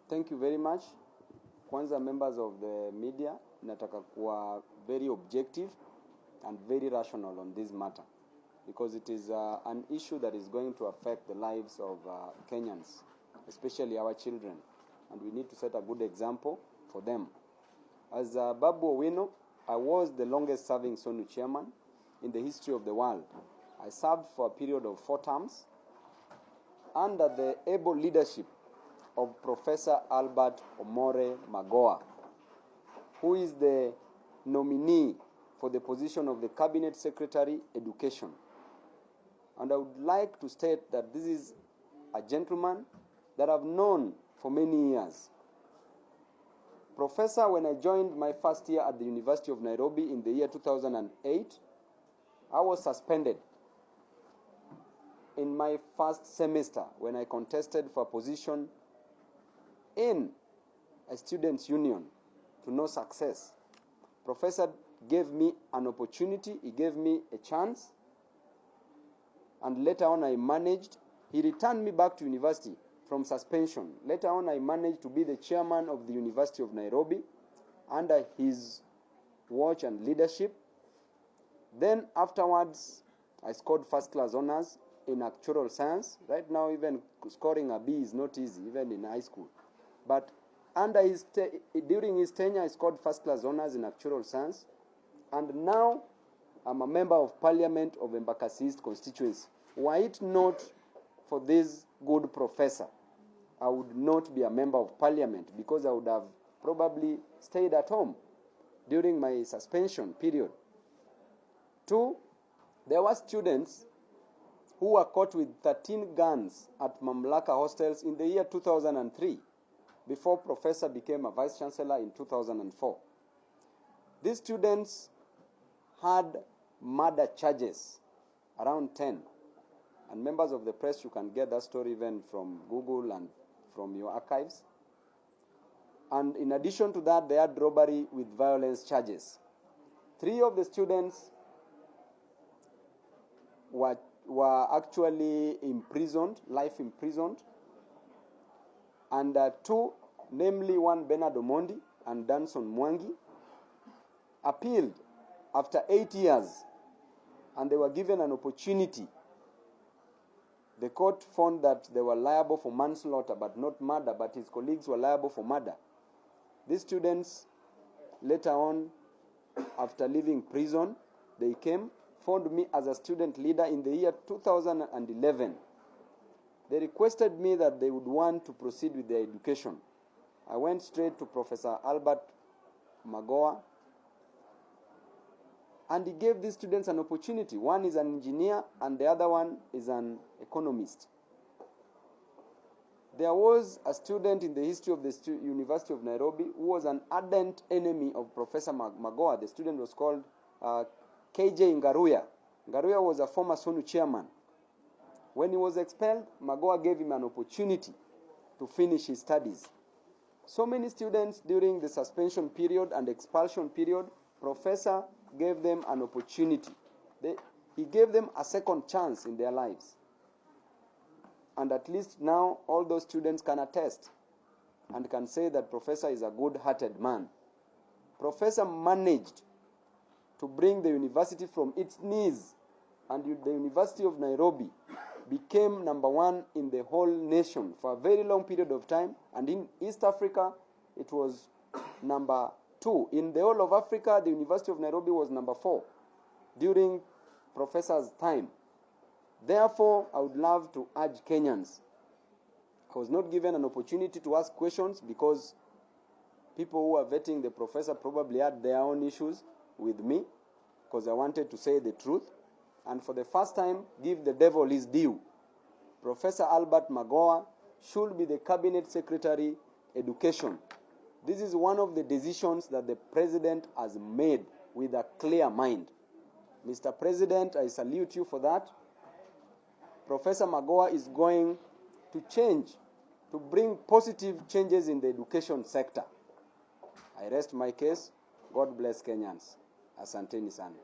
Thank you very much. Kwanza, members of the media, nataka kuwa very objective and very rational on this matter, because it is an issue that is going to affect the lives of Kenyans, especially our children, and we need to set a good example for them. As Babu Owino, I was the longest serving SONU chairman in the history of the world. I served for a period of 4 terms under the able leadership of Professor Albert Omore Magoha, who is the nominee for the position of the Cabinet Secretary, Education. And I would like to state that this is a gentleman that I've known for many years. Professor, when I joined my first year at the University of Nairobi in the year 2008, I was suspended in my first semester when I contested for a position in a students' union to no success. Professor gave me an opportunity, he gave me a chance, and later on he returned me back to university from suspension. Later on I managed to be the chairman of the University of Nairobi under his watch and leadership. Then afterwards, I scored first-class honors in actuarial science. Right now, even scoring a B is not easy, even in high school. But during his tenure, I scored first-class honors in actuarial science. And now, I'm a member of Parliament of Embakasi East constituency. Were it not for this good professor, I would not be a member of Parliament, because I would have probably stayed at home during my suspension period. 2, there were students who were caught with 13 guns at Mamlaka hostels in the year 2003, before Professor became a Vice Chancellor in 2004. These students had murder charges, around 10. And members of the press, you can get that story even from Google and from your archives. And in addition to that, they had robbery with violence charges. 3 of the students were actually imprisoned, life imprisoned. And 2, namely one Bernard Omondi and Danson Mwangi, appealed after 8 years, and they were given an opportunity. The court found that they were liable for manslaughter but not murder, but his colleagues were liable for murder. These students, later on, after leaving prison, they found me as a student leader in the year 2011. They requested me that they would want to proceed with their education. I went straight to Professor Albert Magoha, and he gave these students an opportunity. One is an engineer and the other one is an economist. There was a student in the history of the University of Nairobi who was an ardent enemy of Professor Magoha. The student was called KJ Ngaruya. Ngaruya was a former SONU chairman. When he was expelled, Magoha gave him an opportunity to finish his studies. So many students during the suspension period and expulsion period, Professor gave them an opportunity. He gave them a second chance in their lives. And at least now all those students can attest and can say that Professor is a good-hearted man. Professor managed to bring the university from its knees, and the University of Nairobi became number 1 in the whole nation for a very long period of time, and in East Africa it was number 2. In the whole of Africa, the University of Nairobi was number 4 during Professor's time. Therefore, I would love to urge Kenyans. I was not given an opportunity to ask questions because people who were vetting the professor probably had their own issues with me, because I wanted to say the truth. And for the first time, give the devil his due. Professor Albert Magoha should be the Cabinet Secretary, Education. This is one of the decisions that the President has made with a clear mind. Mr. President, I salute you for that. Professor Magoha is going to change, to bring positive changes in the education sector. I rest my case. God bless Kenyans. Asanteni sana.